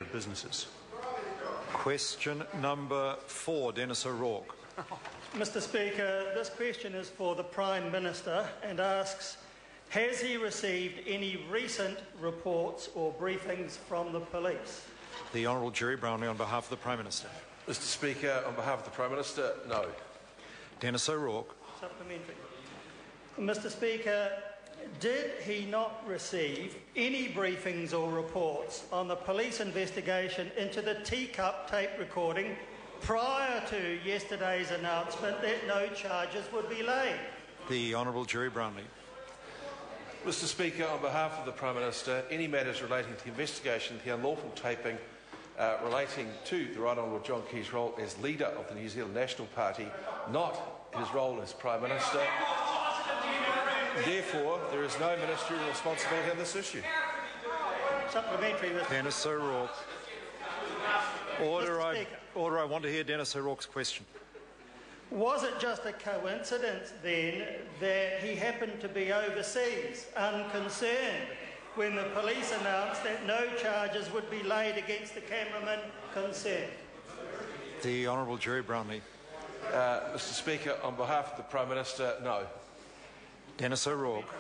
businesses. Question number 4, Denis O'Rourke. Mr. Speaker, this question is for the Prime Minister and asks, has he received any recent reports or briefings from the police? The Honourable Jerry Brownlee on behalf of the Prime Minister. Mr. Speaker, on behalf of the Prime Minister, no. Denis O'Rourke. Supplementary. Mr. Speaker, did he not receive any briefings or reports on the police investigation into the teacup tape recording prior to yesterday's announcement that no charges would be laid? The Honourable Jerry Brownlee. Mr. Speaker, on behalf of the Prime Minister, any matters relating to the investigation of the unlawful taping relating to the Right Honourable John Key's role as leader of the New Zealand National Party, not his role as Prime Minister. Therefore, there is no ministerial responsibility on this issue. Supplementary, Mr. Denis O'Rourke. Order, I want to hear Denis O'Rourke's question. Was it just a coincidence then that he happened to be overseas, unconcerned, when the police announced that no charges would be laid against the cameraman concerned? The Honourable Jerry Brownlee. Mr. Speaker, on behalf of the Prime Minister, no. Denis O'Rourke.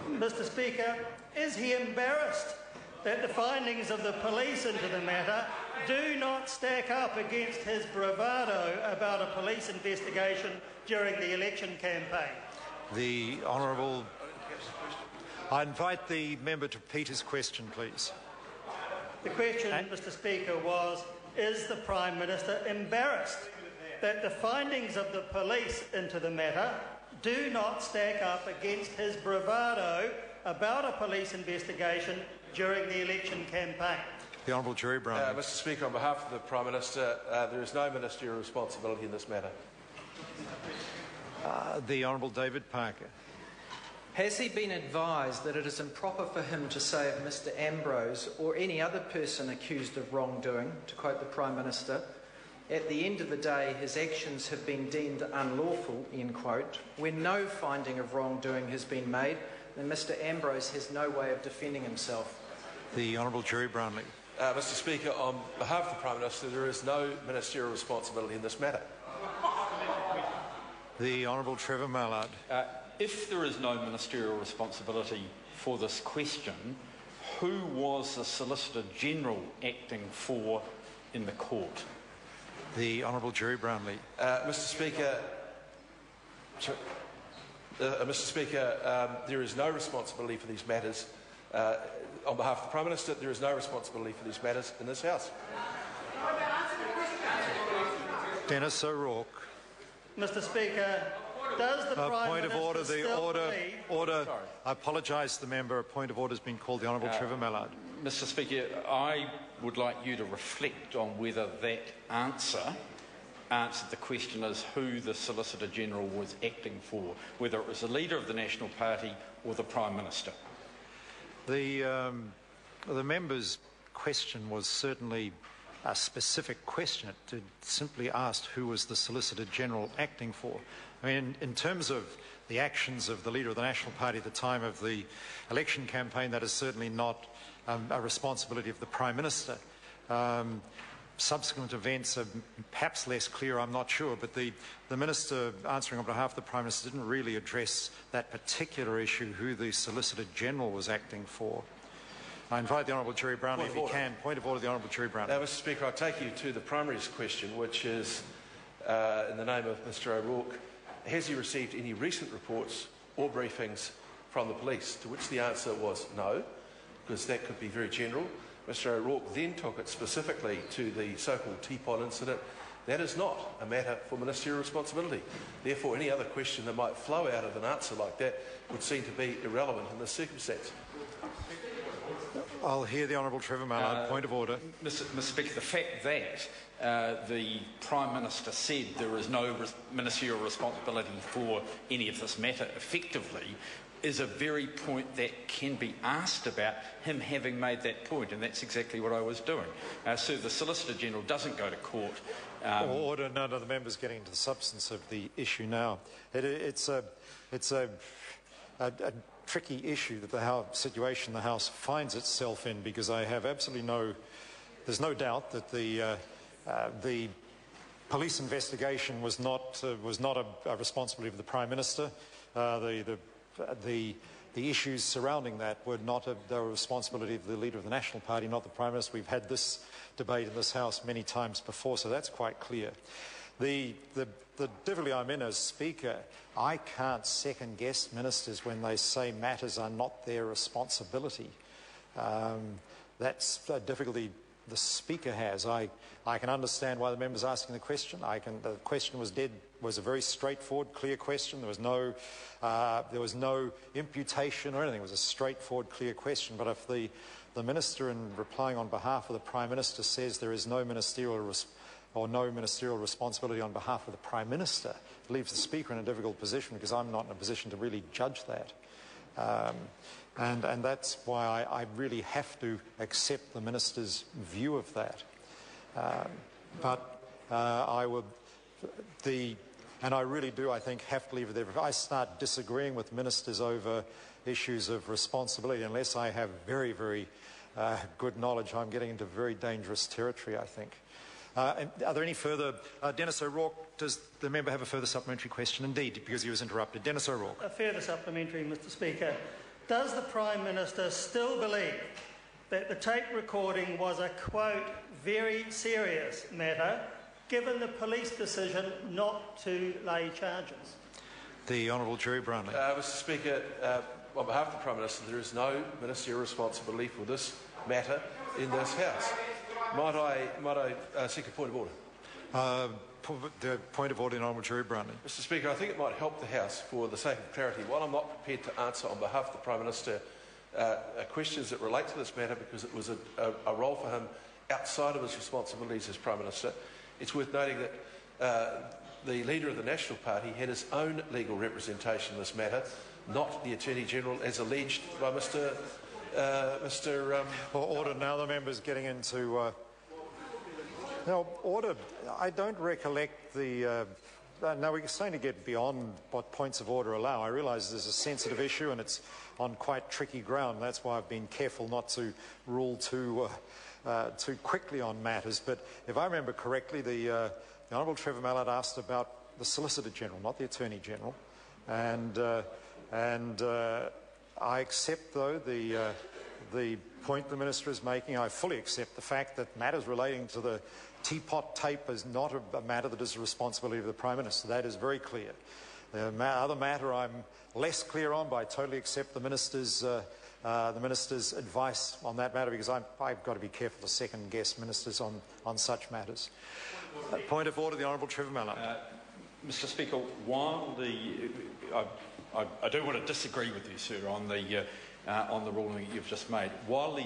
Mr. Speaker, is he embarrassed that the findings of the police into the matter do not stack up against his bravado about a police investigation during the election campaign? The Honourable... I invite the member to repeat his question, please. The question, Mr. Speaker, was, is the Prime Minister embarrassed that the findings of the police into the matter do not stack up against his bravado about a police investigation during the election campaign? The Honourable Jerry Brownlee. Mr. Speaker, on behalf of the Prime Minister, there is no ministerial responsibility in this matter. The Honourable David Parker. Has he been advised that it is improper for him to say of Mr Ambrose or any other person accused of wrongdoing, to quote the Prime Minister, at the end of the day his actions have been deemed unlawful, end quote, when no finding of wrongdoing has been made, then Mr Ambrose has no way of defending himself? The Honourable Jerry Brownlee. Mr. Speaker, on behalf of the Prime Minister, there is no ministerial responsibility in this matter. The Honourable Trevor Mallard. If there is no ministerial responsibility for this question, who was the Solicitor General acting for in the court? The Honourable Jerry Brownlee. Mr. Speaker, there is no responsibility for these matters. On behalf of the Prime Minister, there is no responsibility for these matters in this House. Denis O'Rourke. Mr. Speaker, does the Prime point of Minister order. still Order. I apologise to the member. A point of order has been called. The Honourable Trevor Mallard. Mr. Speaker, I would like you to reflect on whether that answered the question as who the Solicitor General was acting for, whether it was the Leader of the National Party or the Prime Minister. The member's question was certainly a specific question. It simply asked who was the Solicitor General acting for. I mean, in terms of the actions of the Leader of the National Party at the time of the election campaign, that is certainly not a responsibility of the Prime Minister. Subsequent events are perhaps less clear, I'm not sure, but the Minister answering on behalf of the Prime Minister didn't really address that particular issue, who the Solicitor General was acting for. I invite the Honourable Jerry Brownlee, if he can. Point of order, the Honourable Jerry Brownlee. Mr. Speaker, I take you to the primaries question, which is in the name of Mr O'Rourke. Has he received any recent reports or briefings from the police? To which the answer was no, because that could be very general. Mr O'Rourke then took it specifically to the so-called teapot incident. That is not a matter for ministerial responsibility. Therefore, any other question that might flow out of an answer like that would seem to be irrelevant in this circumstance. I'll hear the Honourable Trevor Mallard. Point of order. Mr. Speaker, the fact that the Prime Minister said there is no ministerial responsibility for any of this matter effectively is a very point that can be asked about him having made that point, and that's exactly what I was doing. So the Solicitor General doesn't go to court. Order. None of the members getting into the substance of the issue now. It's a tricky issue that situation the House finds itself in, because I have there's no doubt that the police investigation was not a responsibility of the Prime Minister. The issues surrounding that were not the responsibility of the Leader of the National Party, not the Prime Minister. We've had this debate in this House many times before, so that's quite clear. The difficulty I'm in as Speaker, I can't second-guess ministers when they say matters are not their responsibility. That's a difficulty the Speaker has. I can understand why the member's asking the question. The question was a very straightforward, clear question. There was no imputation or anything. It was a straightforward, clear question. But if the minister, in replying on behalf of the Prime Minister, says there is no ministerial responsibility on behalf of the Prime Minister, it leaves the Speaker in a difficult position, because I'm not in a position to really judge that. And that's why I really have to accept the Minister's view of that. And I really do, I think, have to leave it there. If I start disagreeing with ministers over issues of responsibility, unless I have very, very good knowledge, I'm getting into very dangerous territory, I think. Are there any further... Denis O'Rourke, does the member have a further supplementary question? Indeed, because he was interrupted. Denis O'Rourke. A further supplementary, Mr Speaker. Does the Prime Minister still believe that the tape recording was a, quote, very serious matter, given the police decision not to lay charges? The Honourable Jerry Brownlee. Mr Speaker, on behalf of the Prime Minister, there is no ministerial responsibility for this matter in this House. Might I seek a point of order? The point of order, Honourable Jerry Brownlee. Mr Speaker, I think it might help the House, for the sake of clarity, while I'm not prepared to answer on behalf of the Prime Minister questions that relate to this matter, because it was a role for him outside of his responsibilities as Prime Minister, it's worth noting that the Leader of the National Party had his own legal representation in this matter, not the Attorney-General, as alleged by Mr. Order. Now the member's getting into... Now, order. I don't recollect the... now, we're starting to get beyond what points of order allow. I realise there's a sensitive issue and it's on quite tricky ground. That's why I've been careful not to rule too quickly on matters. But if I remember correctly, the Honourable Trevor Mallard asked about the Solicitor General, not the Attorney General. And I accept, though, the point the Minister is making. I fully accept the fact that matters relating to the teapot tape is not a matter that is the responsibility of the Prime Minister. That is very clear. The other matter I'm less clear on, but I totally accept the Minister's advice on that matter, because I've got to be careful to second-guess ministers on such matters. Point of order, the Honourable Trevor Mallard. Mr Speaker, while I do want to disagree with you, sir, on the ruling that you've just made. While the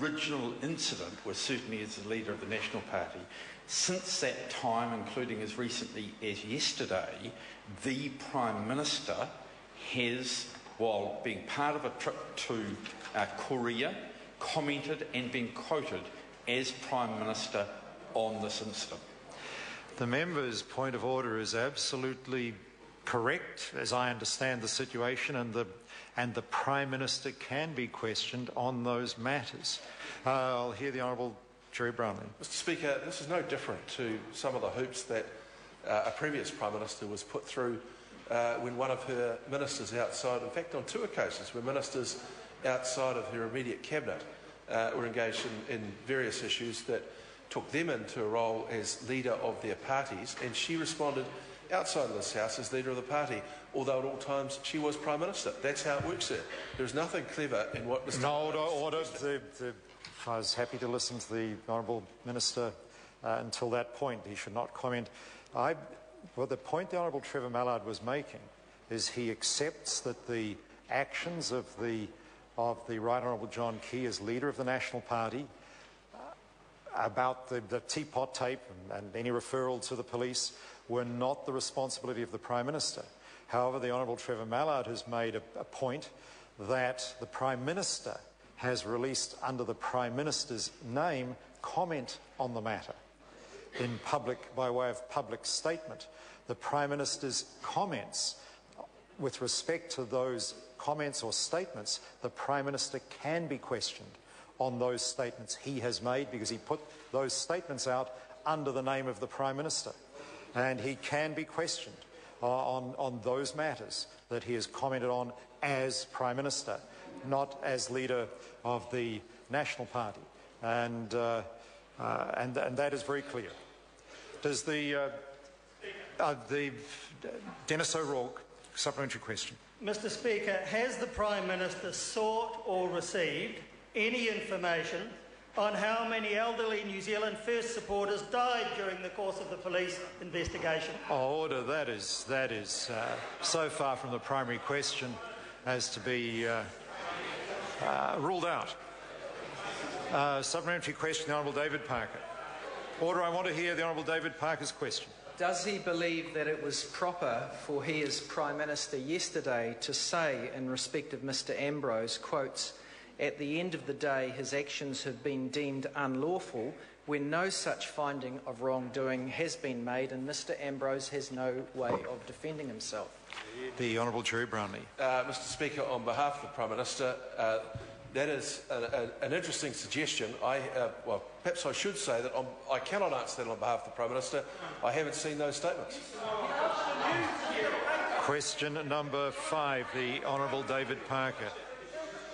original incident was certainly as the Leader of the National Party, since that time, including as recently as yesterday, the Prime Minister has, while being part of a trip to Korea, commented and been quoted as Prime Minister on this incident. The member's point of order is absolutely correct, as I understand the situation, and the Prime Minister can be questioned on those matters. I'll hear the Honourable Jerry Brownlee. Mr Speaker, this is no different to some of the hoops that a previous Prime Minister was put through when one of her ministers outside, in fact on two occasions, where ministers outside of her immediate cabinet were engaged in various issues that took them into a role as leader of their parties, and she responded outside of this House as leader of the party, although at all times she was Prime Minister. That's how it works there. There's nothing clever in what Mr. No, order. I was happy to listen to the Honourable Minister until that point. He should not comment. Well, the point the Honourable Trevor Mallard was making is he accepts that the actions of the Right Honourable John Key as leader of the National Party about the teapot tape and any referral to the police were not the responsibility of the Prime Minister. However, the Honourable Trevor Mallard has made a point that the Prime Minister has released, under the Prime Minister's name, comment on the matter in public, by way of public statement. The Prime Minister's comments with respect to those comments or statements, the Prime Minister can be questioned on those statements he has made, because he put those statements out under the name of the Prime Minister. And he can be questioned on those matters that he has commented on as Prime Minister, not as leader of the National Party. And that is very clear. Does the Denis O'Rourke, supplementary question. Mr. Speaker, has the Prime Minister sought or received any information on how many elderly New Zealand First supporters died during the course of the police investigation? Order. That is so far from the primary question as to be ruled out. Supplementary question, the Honourable David Parker. Order. I want to hear the Honourable David Parker's question. Does he believe that it was proper for he as Prime Minister yesterday to say in respect of Mr Ambrose, quotes, "At the end of the day his actions have been deemed unlawful," when no such finding of wrongdoing has been made and Mr Ambrose has no way of defending himself? The Honourable Jerry Brownlee. Mr Speaker, on behalf of the Prime Minister, that is an interesting suggestion. Well, perhaps I should say that I cannot answer that on behalf of the Prime Minister. I haven't seen those statements. Question number 5, the Honourable David Parker.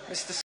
Mr.